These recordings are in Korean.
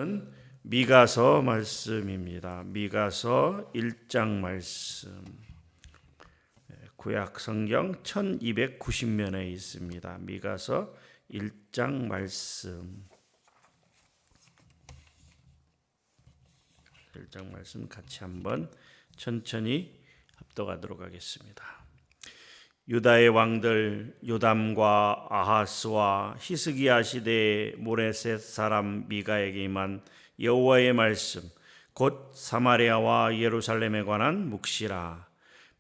는 미가서 말씀입니다. 미가서 1장 말씀. 구약 성경 1290면에 있습니다. 미가서 1장 말씀. 1장 말씀 같이 한번 천천히 합독하도록 하겠습니다. 유다의 왕들 요담과 아하스와 히스기야 시대의 모레셋 사람 미가에게 임한 여호와의 말씀 곧 사마리아와 예루살렘에 관한 묵시라.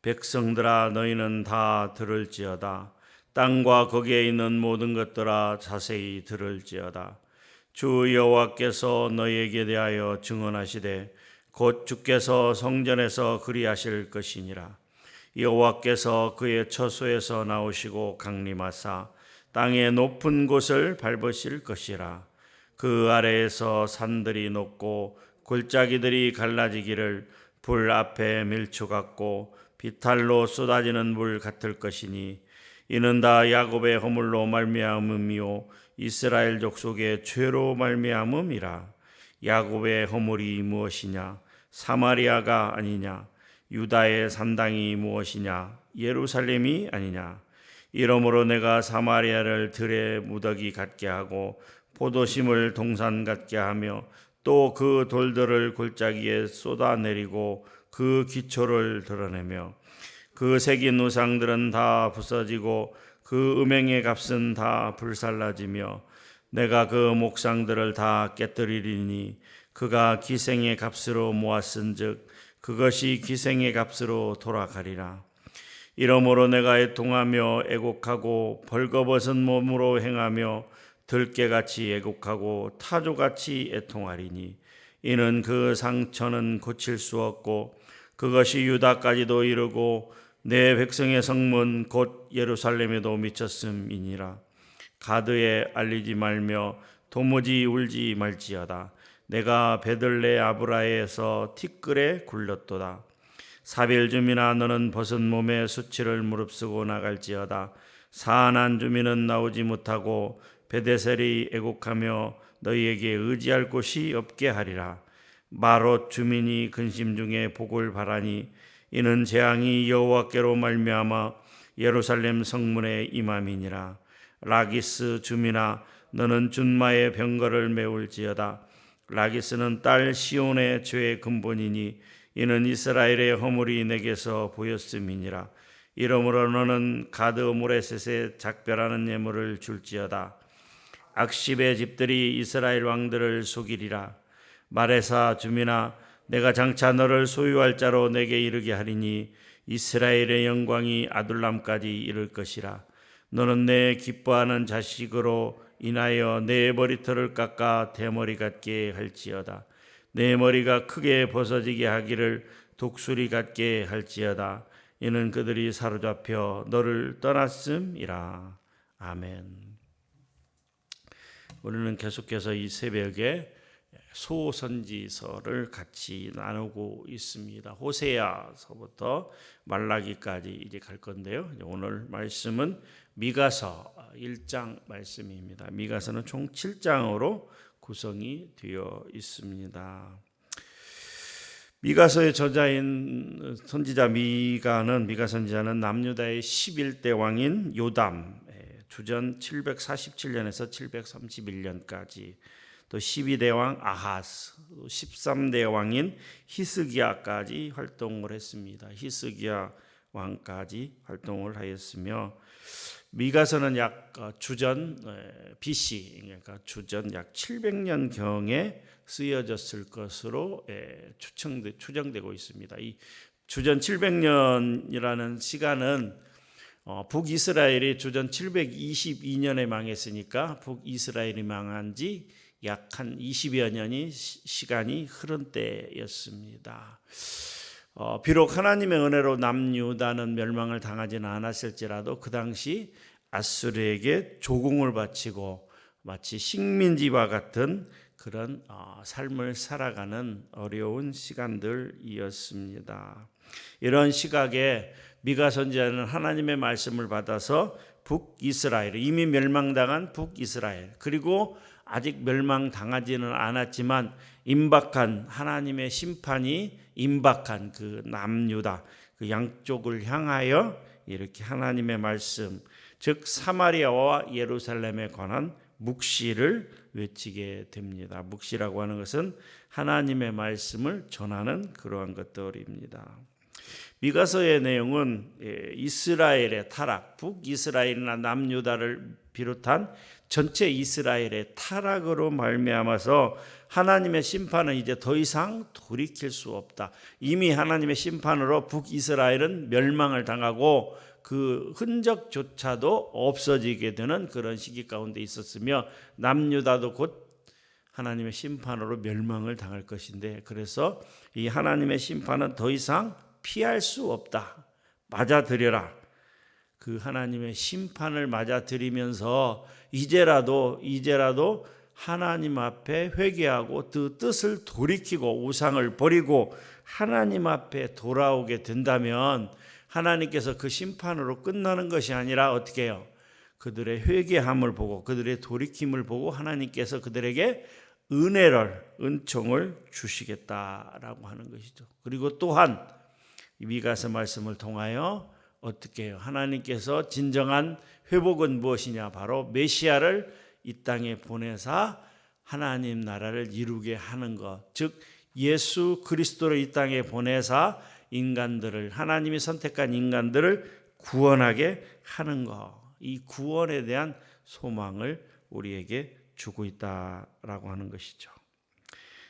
백성들아 너희는 다 들을지어다. 땅과 거기에 있는 모든 것들아 자세히 들을지어다. 주 여호와께서 너희에게 대하여 증언하시되 곧 주께서 성전에서 그리하실 것이니라. 여호와께서 그의 처소에서 나오시고 강림하사 땅의 높은 곳을 밟으실 것이라. 그 아래에서 산들이 높고 골짜기들이 갈라지기를 불 앞에 밀초 같고 비탈로 쏟아지는 물 같을 것이니 이는 다 야곱의 허물로 말미암음이요 이스라엘 족속의 죄로 말미암음이라. 야곱의 허물이 무엇이냐? 사마리아가 아니냐? 유다의 산당이 무엇이냐? 예루살렘이 아니냐? 이러므로 내가 사마리아를 들의 무더기 같게 하고 포도심을 동산 같게 하며 또 그 돌들을 골짜기에 쏟아내리고 그 기초를 드러내며 그 새긴 우상들은 다 부서지고 그 음행의 값은 다 불살라지며 내가 그 목상들을 다 깨뜨리리니 그가 기생의 값으로 모았은즉 그것이 기생의 값으로 돌아가리라. 이러므로 내가 애통하며 애곡하고 벌거벗은 몸으로 행하며 들깨같이 애곡하고 타조같이 애통하리니 이는 그 상처는 고칠 수 없고 그것이 유다까지도 이르고 내 백성의 성문 곧 예루살렘에도 미쳤음이니라. 가드에 알리지 말며 도무지 울지 말지어다. 내가 베들레 아브라에서 티끌에 굴렸도다. 사벨주민아 너는 벗은 몸에 수치를 무릅쓰고 나갈지어다. 사안한 주민은 나오지 못하고 베데셀이 애곡하며 너희에게 의지할 곳이 없게 하리라. 마롯 주민이 근심 중에 복을 바라니 이는 재앙이 여호와께로 말미암아 예루살렘 성문에 임함이니라. 라기스 주민아 너는 준마의 병거를 메울지어다. 라기스는 딸 시온의 죄의 근본이니 이는 이스라엘의 허물이 내게서 보였음이니라. 이러므로 너는 가드 모레셋에 작별하는 예물을 줄지어다. 악십의 집들이 이스라엘 왕들을 속이리라. 마레사 주민아 내가 장차 너를 소유할 자로 내게 이르게 하리니 이스라엘의 영광이 아둘람까지 이를 것이라. 너는 내 기뻐하는 자식으로 인하여 내 머리털을 깎아 대머리 같게 할지어다. 내 머리가 크게 벗어지게 하기를 독수리 같게 할지어다. 이는 그들이 사로잡혀 너를 떠났음이라. 아멘. 우리는 계속해서 이 새벽에 소선지서를 같이 나누고 있습니다. 호세아서부터 말라기까지 이제 갈 건데요. 오늘 말씀은 미가서 1장 말씀입니다. 미가서는 총 7장으로 구성이 되어 있습니다. 미가서의 저자인 선지자 미가 선지자는 남유다의 11대 왕인 요담 주전 747년에서 731년까지 또 12대 왕 아하스, 13대 왕인 히스기야까지 활동을 했습니다. 히스기야 왕까지 활동을 하였으며 미가서는 약 주전 BC, 그러니까 주전 약 700년경에 쓰여졌을 것으로 추정되고 있습니다. 이 주전 700년이라는 시간은 북이스라엘이 주전 722년에 망했으니까 북이스라엘이 망한 지 약 한 20여 년이 시간이 흐른 때였습니다. 비록 하나님의 은혜로 남유다는 멸망을 당하지는 않았을지라도 그 당시 아수르에게 조공을 바치고 마치 식민지와 같은 그런 삶을 살아가는 어려운 시간들이었습니다. 이런 시각에 미가 선지자는 하나님의 말씀을 받아서 북이스라엘, 이미 멸망당한 북이스라엘, 그리고 아직 멸망당하지는 않았지만 임박한 하나님의 심판이 임박한 그 남유다 그 양쪽을 향하여 이렇게 하나님의 말씀 즉 사마리아와 예루살렘에 관한 묵시를 외치게 됩니다. 묵시라고 하는 것은 하나님의 말씀을 전하는 그러한 것들입니다. 미가서의 내용은 이스라엘의 타락, 북이스라엘이나 남유다를 비롯한 전체 이스라엘의 타락으로 말미암아서 하나님의 심판은 이제 더 이상 돌이킬 수 없다. 이미 하나님의 심판으로 북이스라엘은 멸망을 당하고 그 흔적조차도 없어지게 되는 그런 시기 가운데 있었으며 남유다도 곧 하나님의 심판으로 멸망을 당할 것인데 그래서 이 하나님의 심판은 더 이상 피할 수 없다. 맞아들여라. 그 하나님의 심판을 맞아들이면서 이제라도 하나님 앞에 회개하고 그 뜻을 돌이키고 우상을 버리고 하나님 앞에 돌아오게 된다면 하나님께서 그 심판으로 끝나는 것이 아니라 어떻게 해요? 그들의 회개함을 보고 그들의 돌이킴을 보고 하나님께서 그들에게 은총을 주시겠다라고 하는 것이죠. 그리고 또한 미가서 말씀을 통하여 어떻게 해요? 하나님께서 진정한 회복은 무엇이냐? 바로 메시아를 이 땅에 보내사 하나님 나라를 이루게 하는 것. 즉 예수 그리스도를 이 땅에 보내사 인간들을 하나님이 선택한 인간들을 구원하게 하는 것. 이 구원에 대한 소망을 우리에게 주고 있다라고 하는 것이죠.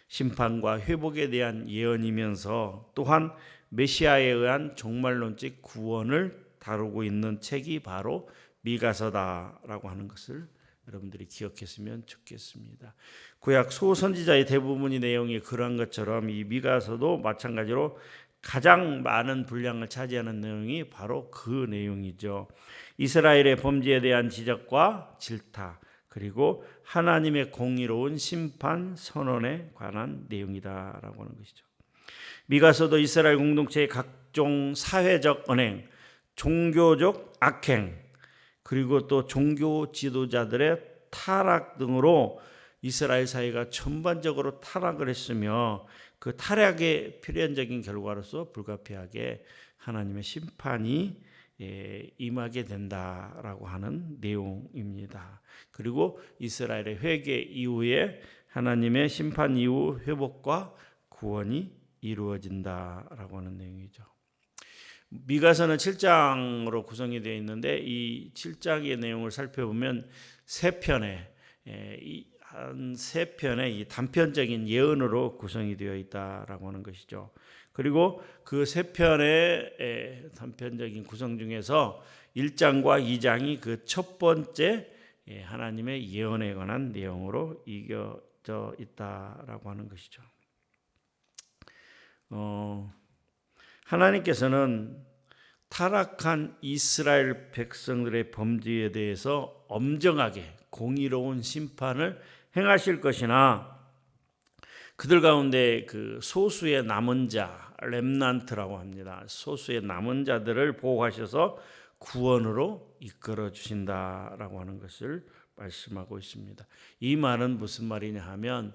심판과 회복에 대한 예언이면서 또한 메시아에 의한 종말론적 구원을 다루고 있는 책이 바로 미가서다라고 하는 것을 여러분들이 기억했으면 좋겠습니다. 구약 소선지자의 대부분의 내용이 그러한 것처럼 이 미가서도 마찬가지로 가장 많은 분량을 차지하는 내용이 바로 그 내용이죠. 이스라엘의 범죄에 대한 지적과 질타 그리고 하나님의 공의로운 심판 선언에 관한 내용이다라고 하는 것이죠. 미가서도 이스라엘 공동체의 각종 사회적 언행, 종교적 악행, 그리고 또 종교 지도자들의 타락 등으로 이스라엘 사회가 전반적으로 타락을 했으며 그 타락의 필연적인 결과로서 불가피하게 하나님의 심판이 임하게 된다라고 하는 내용입니다. 그리고 이스라엘의 회개 이후에 하나님의 심판 이후 회복과 구원이 이루어진다라고 하는 내용이죠. 미가서는 7장으로 구성이 되어 있는데 이 7장의 내용을 살펴보면 세 편의 이 단편적인 예언으로 구성이 되어 있다라고 하는 것이죠. 그리고 그 세 편의 단편적인 구성 중에서 1장과 2장이 그 첫 번째 하나님의 예언에 관한 내용으로 이겨져 있다라고 하는 것이죠. 하나님께서는 타락한 이스라엘 백성들의 범죄에 대해서 엄정하게 공의로운 심판을 행하실 것이나 그들 가운데 그 소수의 남은 자, 렘넌트라고 합니다. 소수의 남은 자들을 보호하셔서 구원으로 이끌어 주신다라고 하는 것을 말씀하고 있습니다. 이 말은 무슨 말이냐 하면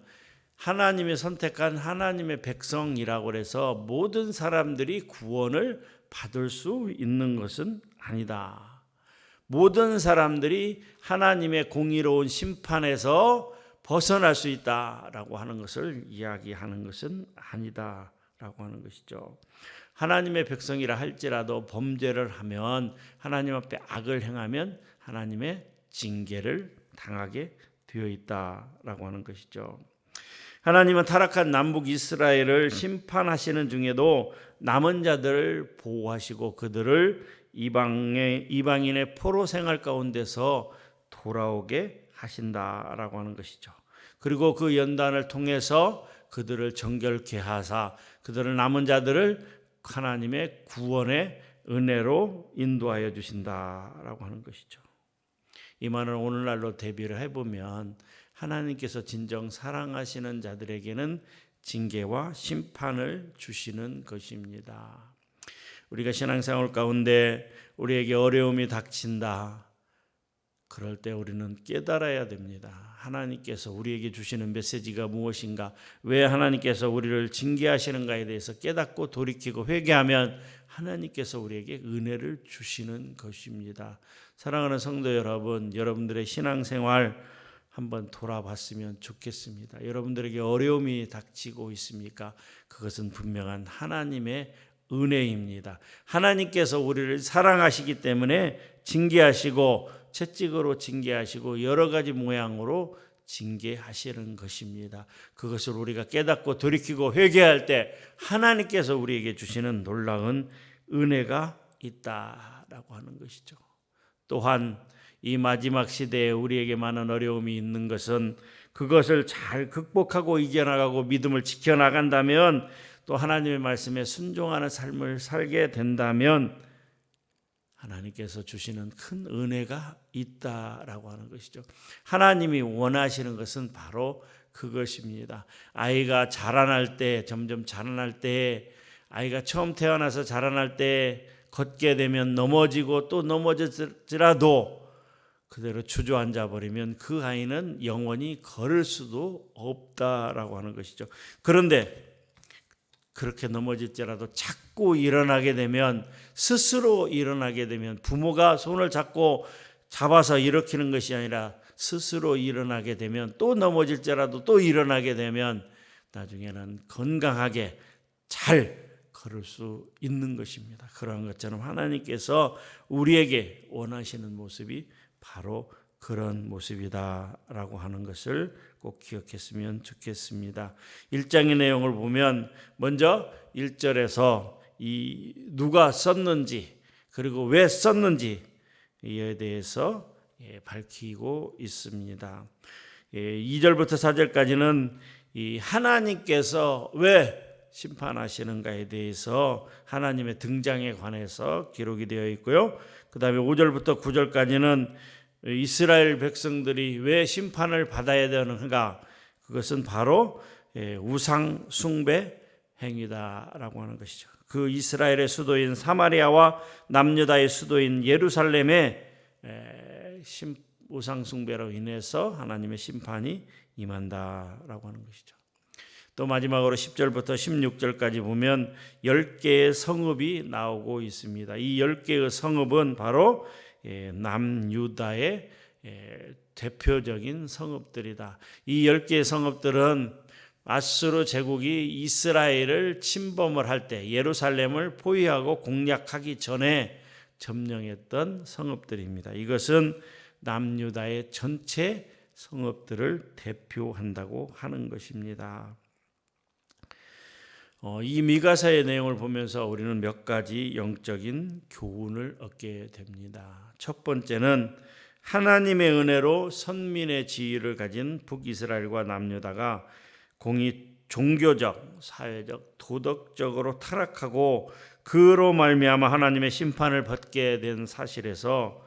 하나님이 선택한 하나님의 백성이라고 해서 모든 사람들이 구원을 받을 수 있는 것은 아니다. 모든 사람들이 하나님의 공의로운 심판에서 벗어날 수 있다라고 하는 것을 이야기하는 것은 아니다라고 하는 것이죠. 하나님의 백성이라 할지라도 범죄를 하면 하나님 앞에 악을 행하면 하나님의 징계를 당하게 되어 있다라고 하는 것이죠. 하나님은 타락한 남북 이스라엘을 심판하시는 중에도 남은 자들을 보호하시고 그들을 이방인의 포로 생활 가운데서 돌아오게 하신다라고 하는 것이죠. 그리고 그 연단을 통해서 그들을 정결케 하사 그들을 남은 자들을 하나님의 구원의 은혜로 인도하여 주신다라고 하는 것이죠. 이 말은 오늘날로 대비를 해보면 하나님께서 진정 사랑하시는 자들에게는 징계와 심판을 주시는 것입니다. 우리가 신앙생활 가운데 우리에게 어려움이 닥친다. 그럴 때 우리는 깨달아야 됩니다. 하나님께서 우리에게 주시는 메시지가 무엇인가, 왜 하나님께서 우리를 징계하시는가에 대해서 깨닫고 돌이키고 회개하면 하나님께서 우리에게 은혜를 주시는 것입니다. 사랑하는 성도 여러분, 여러분들의 신앙생활 한번 돌아봤으면 좋겠습니다. 여러분들에게 어려움이 닥치고 있습니까? 그것은 분명한 하나님의 은혜입니다. 하나님께서 우리를 사랑하시기 때문에 징계하시고 채찍으로 징계하시고 여러 가지 모양으로 징계하시는 것입니다. 그것을 우리가 깨닫고 돌이키고 회개할 때 하나님께서 우리에게 주시는 놀라운 은혜가 있다라고 하는 것이죠. 또한 이 마지막 시대에 우리에게 많은 어려움이 있는 것은 그것을 잘 극복하고 이겨나가고 믿음을 지켜나간다면, 또 하나님의 말씀에 순종하는 삶을 살게 된다면 하나님께서 주시는 큰 은혜가 있다라고 하는 것이죠. 하나님이 원하시는 것은 바로 그것입니다. 아이가 자라날 때, 점점 자라날 때, 아이가 처음 태어나서 자라날 때 걷게 되면 넘어지고 또 넘어질지라도 그대로 주저앉아 버리면 그 아이는 영원히 걸을 수도 없다라고 하는 것이죠. 그런데 그렇게 넘어질지라도 자꾸 일어나게 되면, 스스로 일어나게 되면, 부모가 손을 잡아서 일으키는 것이 아니라 스스로 일어나게 되면, 또 넘어질지라도 또 일어나게 되면 나중에는 건강하게 잘 걸을 수 있는 것입니다. 그러한 것처럼 하나님께서 우리에게 원하시는 모습이 바로 그런 모습이다라고 하는 것을 꼭 기억했으면 좋겠습니다. 1장의 내용을 보면 먼저 1절에서 이 누가 썼는지 그리고 왜 썼는지에 대해서 밝히고 있습니다. 2절부터 4절까지는 이 하나님께서 왜 심판하시는가에 대해서 하나님의 등장에 관해서 기록이 되어 있고요. 그 다음에 5절부터 9절까지는 이스라엘 백성들이 왜 심판을 받아야 되는가, 그것은 바로 우상 숭배 행위다라고 하는 것이죠. 그 이스라엘의 수도인 사마리아와 남유다의 수도인 예루살렘의 우상 숭배로 인해서 하나님의 심판이 임한다라고 하는 것이죠. 또 마지막으로 10절부터 16절까지 보면 10개의 성읍이 나오고 있습니다. 이 10개의 성읍은 바로 남유다의 대표적인 성읍들이다. 이 10개의 성읍들은 아수르 제국이 이스라엘을 침범을 할 때, 예루살렘을 포위하고 공략하기 전에 점령했던 성읍들입니다. 이것은 남유다의 전체 성읍들을 대표한다고 하는 것입니다. 이 미가서의 내용을 보면서 우리는 몇 가지 영적인 교훈을 얻게 됩니다. 첫 번째는 하나님의 은혜로 선민의 지위를 가진 북이스라엘과 남유다가 공히 종교적, 사회적, 도덕적으로 타락하고 그로 말미암아 하나님의 심판을 받게 된 사실에서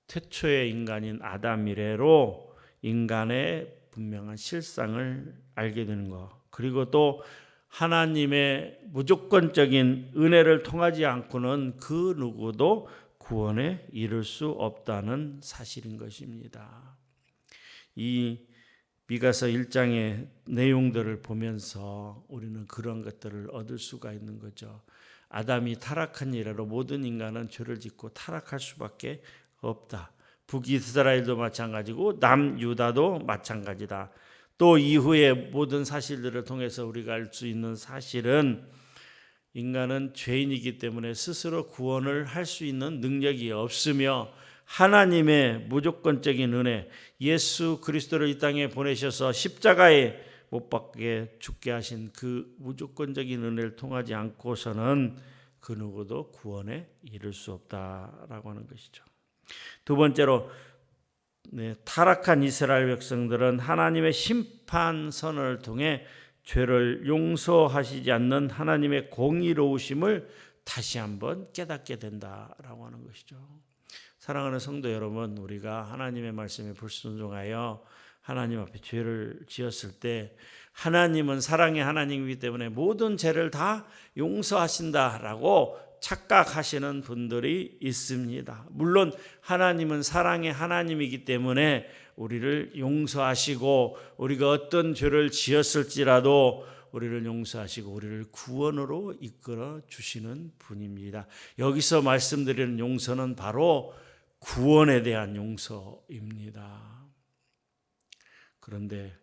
태초의 인간인 아담 이래로 인간의 분명한 실상을 알게 되는 것, 그리고 또 하나님의 무조건적인 은혜를 통하지 않고는 그 누구도 구원에 이를 수 없다는 사실인 것입니다. 이 미가서 1장의 내용들을 보면서 우리는 그런 것들을 얻을 수가 있는 거죠. 아담이 타락한 이래로 모든 인간은 죄를 짓고 타락할 수밖에 없다. 북이스라엘도 마찬가지고 남유다도 마찬가지다. 또 이후에 모든 사실들을 통해서 우리가 알 수 있는 사실은 인간은 죄인이기 때문에 스스로 구원을 할 수 있는 능력이 없으며 하나님의 무조건적인 은혜, 예수 그리스도를 이 땅에 보내셔서 십자가에 못 박게 죽게 하신 그 무조건적인 은혜를 통하지 않고서는 그 누구도 구원에 이를 수 없다라고 하는 것이죠. 두 번째로 타락한 이스라엘 백성들은 하나님의 심판선을 통해 죄를 용서하시지 않는 하나님의 공의로우심을 다시 한번 깨닫게 된다라고 하는 것이죠. 사랑하는 성도 여러분, 우리가 하나님의 말씀에 불순종하여 하나님 앞에 죄를 지었을 때 하나님은 사랑의 하나님이기 때문에 모든 죄를 다 용서하신다라고 착각하시는 분들이 있습니다. 물론 하나님은 사랑의 하나님이기 때문에 우리를 용서하시고 우리가 어떤 죄를 지었을지라도 우리를 용서하시고 우리를 구원으로 이끌어 주시는 분입니다. 여기서 말씀드리는 용서는 바로 구원에 대한 용서입니다. 그런데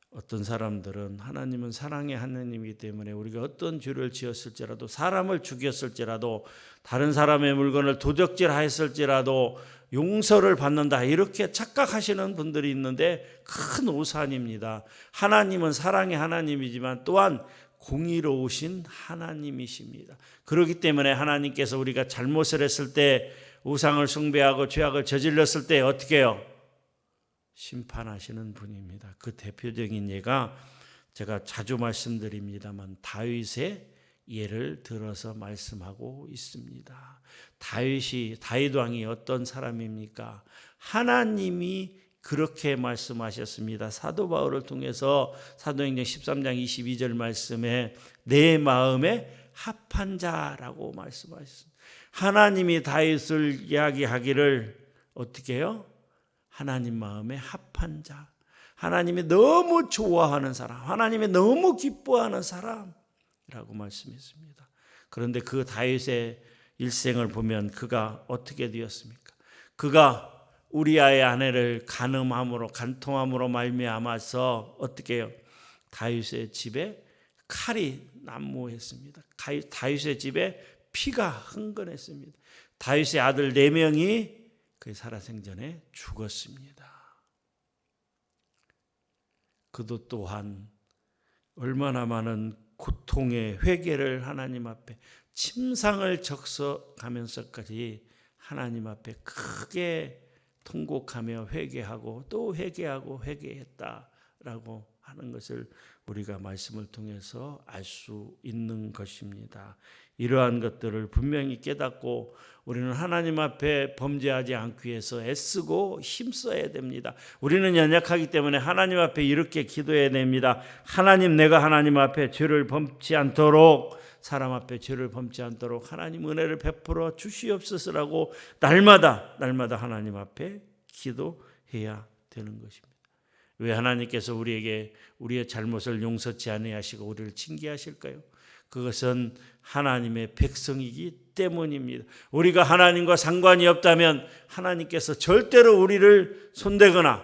어떤 사람들은 하나님은 사랑의 하나님이기 때문에 우리가 어떤 죄를 지었을지라도 사람을 죽였을지라도 다른 사람의 물건을 도적질하였을지라도 용서를 받는다 이렇게 착각하시는 분들이 있는데 큰 오산입니다. 하나님은 사랑의 하나님이지만 또한 공의로우신 하나님이십니다. 그렇기 때문에 하나님께서 우리가 잘못을 했을 때 우상을 숭배하고 죄악을 저질렀을 때 어떻게 해요? 심판하시는 분입니다. 그 대표적인 예가 제가 자주 말씀드립니다만 다윗의 예를 들어서 말씀하고 있습니다. 다윗 왕이 어떤 사람입니까? 하나님이 그렇게 말씀하셨습니다. 사도 바울을 통해서 사도행전 13장 22절 말씀에 내 마음에 합한 자라고 말씀하셨습니다. 하나님이 다윗을 이야기하기를 어떻게 해요? 하나님 마음에 합한 자, 하나님이 너무 좋아하는 사람, 하나님이 너무 기뻐하는 사람이라고 말씀했습니다. 그런데 그 다윗의 일생을 보면 그가 어떻게 되었습니까? 그가 우리아의 아내를 간통함으로 말미암아서 어떻게 해요? 다윗의 집에 칼이 난무했습니다. 다윗의 집에 피가 흥건했습니다. 다윗의 아들 4명이 그의 살아생전에 죽었습니다. 그도 또한 얼마나 많은 고통의 회개를 하나님 앞에 침상을 적셔가면서까지 하나님 앞에 크게 통곡하며 회개하고 또 회개하고 회개했다라고 하는 것을 우리가 말씀을 통해서 알 수 있는 것입니다. 이러한 것들을 분명히 깨닫고 우리는 하나님 앞에 범죄하지 않기 위해서 애쓰고 힘써야 됩니다. 우리는 연약하기 때문에 하나님 앞에 이렇게 기도해야 됩니다. 하나님, 내가 하나님 앞에 죄를 범치 않도록, 사람 앞에 죄를 범치 않도록 하나님 은혜를 베풀어 주시옵소서라고 날마다 하나님 앞에 기도해야 되는 것입니다. 왜 하나님께서 우리에게 우리의 잘못을 용서치 아니하시고 우리를 징계하실까요? 그것은 하나님의 백성이기 때문입니다. 우리가 하나님과 상관이 없다면 하나님께서 절대로 우리를 손대거나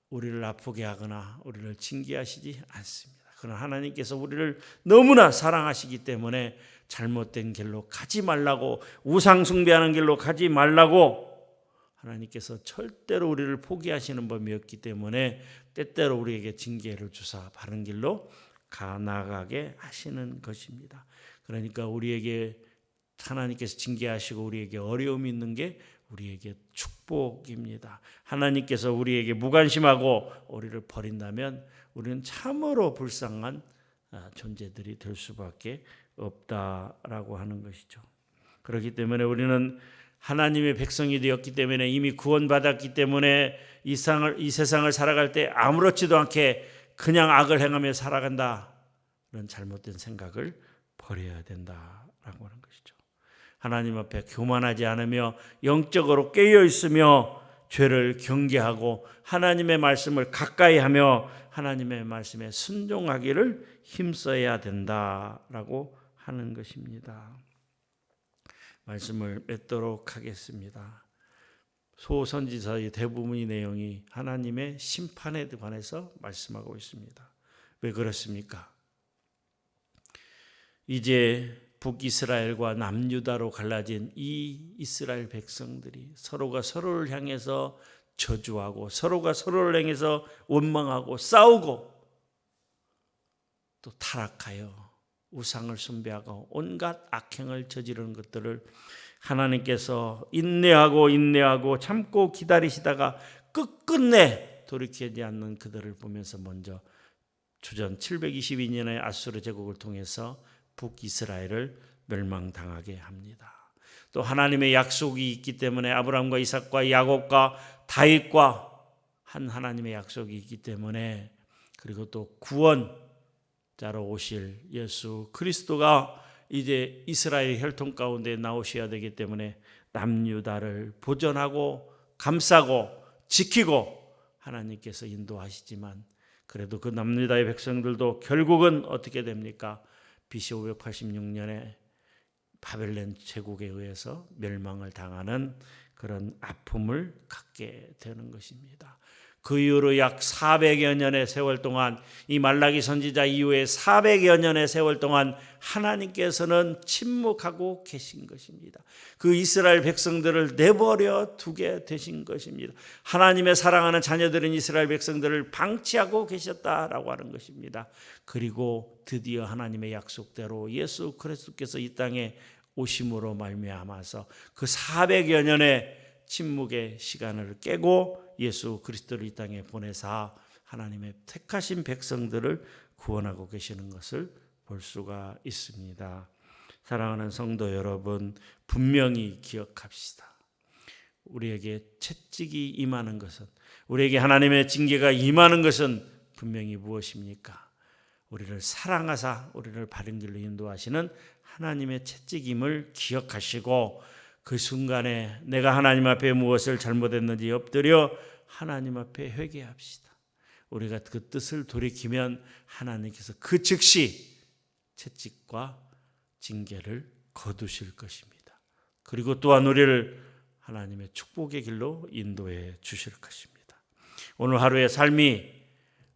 우리를 아프게 하거나 우리를 징계하시지 않습니다. 그러나 하나님께서 우리를 너무나 사랑하시기 때문에 잘못된 길로 가지 말라고, 우상 숭배하는 길로 가지 말라고 하나님께서 절대로 우리를 포기하시는 법이 없기 때문에 때때로 우리에게 징계를 주사 바른 길로 나아가게 하시는 것입니다. 그러니까 우리에게 하나님께서 징계하시고 우리에게 어려움이 있는 게 우리에게 축복입니다. 하나님께서 우리에게 무관심하고 우리를 버린다면 우리는 참으로 불쌍한 존재들이 될 수밖에 없다라고 하는 것이죠. 그렇기 때문에 우리는 하나님의 백성이 되었기 때문에 이미 구원받았기 때문에 이 세상을 살아갈 때 아무렇지도 않게 그냥 악을 행하며 살아간다, 그런 잘못된 생각을 버려야 된다라고 하는 것이죠. 하나님 앞에 교만하지 않으며 영적으로 깨어 있으며 죄를 경계하고 하나님의 말씀을 가까이 하며 하나님의 말씀에 순종하기를 힘써야 된다라고 하는 것입니다. 말씀을 맺도록 하겠습니다. 소선지서의 대부분의 내용이 하나님의 심판에 관해서 말씀하고 있습니다. 왜 그렇습니까? 이제 북이스라엘과 남유다로 갈라진 이 이스라엘 백성들이 서로가 서로를 향해서 저주하고 서로가 서로를 향해서 원망하고 싸우고 또 타락하여 우상을 숭배하고 온갖 악행을 저지르는 것들을 하나님께서 인내하고 참고 기다리시다가 끝끝내 돌이키지 않는 그들을 보면서 먼저 주전 722년의 아수르 제국을 통해서 북이스라엘을 멸망당하게 합니다. 또 하나님의 약속이 있기 때문에 아브라함과 이삭과 야곱과 다윗과 한 하나님의 약속이 있기 때문에, 그리고 또 구원자로 오실 예수 그리스도가 이제 이스라엘 혈통 가운데 나오셔야 되기 때문에 남유다를 보존하고 감싸고 지키고 하나님께서 인도하시지만 그래도 그 남유다의 백성들도 결국은 어떻게 됩니까? BC 586년에 바벨론 제국에 의해서 멸망을 당하는 그런 아픔을 갖게 되는 것입니다. 그 이후로 약 400여 년의 세월 동안, 이 말라기 선지자 이후에 400여 년의 세월 동안 하나님께서는 침묵하고 계신 것입니다. 그 이스라엘 백성들을 내버려 두게 되신 것입니다. 하나님의 사랑하는 자녀들은 이스라엘 백성들을 방치하고 계셨다라고 하는 것입니다. 그리고 드디어 하나님의 약속대로 예수 그리스도께서 이 땅에 오심으로 말미암아서 그 400여 년의 침묵의 시간을 깨고 예수 그리스도를 이 땅에 보내사 하나님의 택하신 백성들을 구원하고 계시는 것을 볼 수가 있습니다. 사랑하는 성도 여러분, 분명히 기억합시다. 우리에게 채찍이 임하는 것은, 우리에게 하나님의 징계가 임하는 것은 분명히 무엇입니까? 우리를 사랑하사 우리를 바른 길로 인도하시는 하나님의 채찍임을 기억하시고 그 순간에 내가 하나님 앞에 무엇을 잘못했는지 엎드려 하나님 앞에 회개합시다. 우리가 그 뜻을 돌이키면 하나님께서 그 즉시 채찍과 징계를 거두실 것입니다. 그리고 또한 우리를 하나님의 축복의 길로 인도해 주실 것입니다. 오늘 하루의 삶이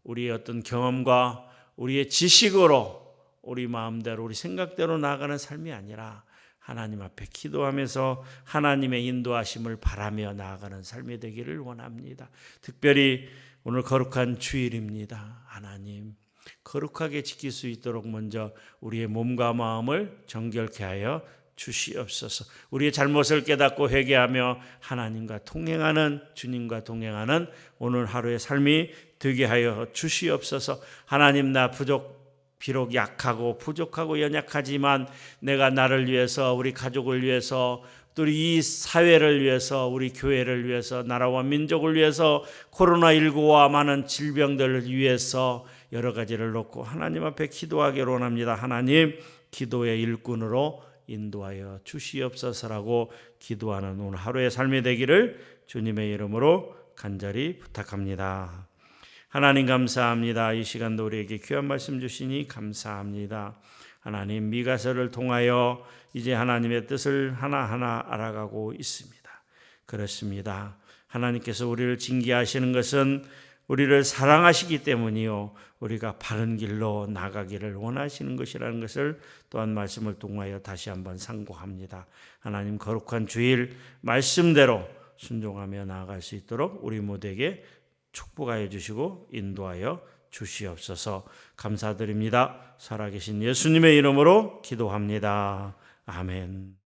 우리의 어떤 경험과 우리의 지식으로 우리 마음대로 우리 생각대로 나아가는 삶이 아니라 하나님 앞에 기도하면서 하나님의 인도하심을 바라며 나아가는 삶이 되기를 원합니다. 특별히 오늘 거룩한 주일입니다. 하나님 거룩하게 지킬 수 있도록 먼저 우리의 몸과 마음을 정결케 하여 주시옵소서. 우리의 잘못을 깨닫고 회개하며 하나님과 동행하는, 주님과 동행하는 오늘 하루의 삶이 되게 하여 주시옵소서. 하나님, 나 비록 약하고 부족하고 연약하지만 내가 나를 위해서, 우리 가족을 위해서, 또 이 사회를 위해서, 우리 교회를 위해서, 나라와 민족을 위해서, 코로나19와 많은 질병들을 위해서 여러 가지를 놓고 하나님 앞에 기도하기를 원합니다. 하나님, 기도의 일꾼으로 인도하여 주시옵소서라고 기도하는 오늘 하루의 삶이 되기를 주님의 이름으로 간절히 부탁합니다. 하나님 감사합니다. 이 시간도 우리에게 귀한 말씀 주시니 감사합니다. 하나님, 미가서를 통하여 이제 하나님의 뜻을 하나하나 알아가고 있습니다. 그렇습니다. 하나님께서 우리를 징계하시는 것은 우리를 사랑하시기 때문이요, 우리가 바른 길로 나가기를 원하시는 것이라는 것을 또한 말씀을 통하여 다시 한번 상고합니다. 하나님, 거룩한 주일 말씀대로 순종하며 나아갈 수 있도록 우리 모두에게 축복하여 주시고 인도하여 주시옵소서. 감사드립니다. 살아계신 예수님의 이름으로 기도합니다. 아멘.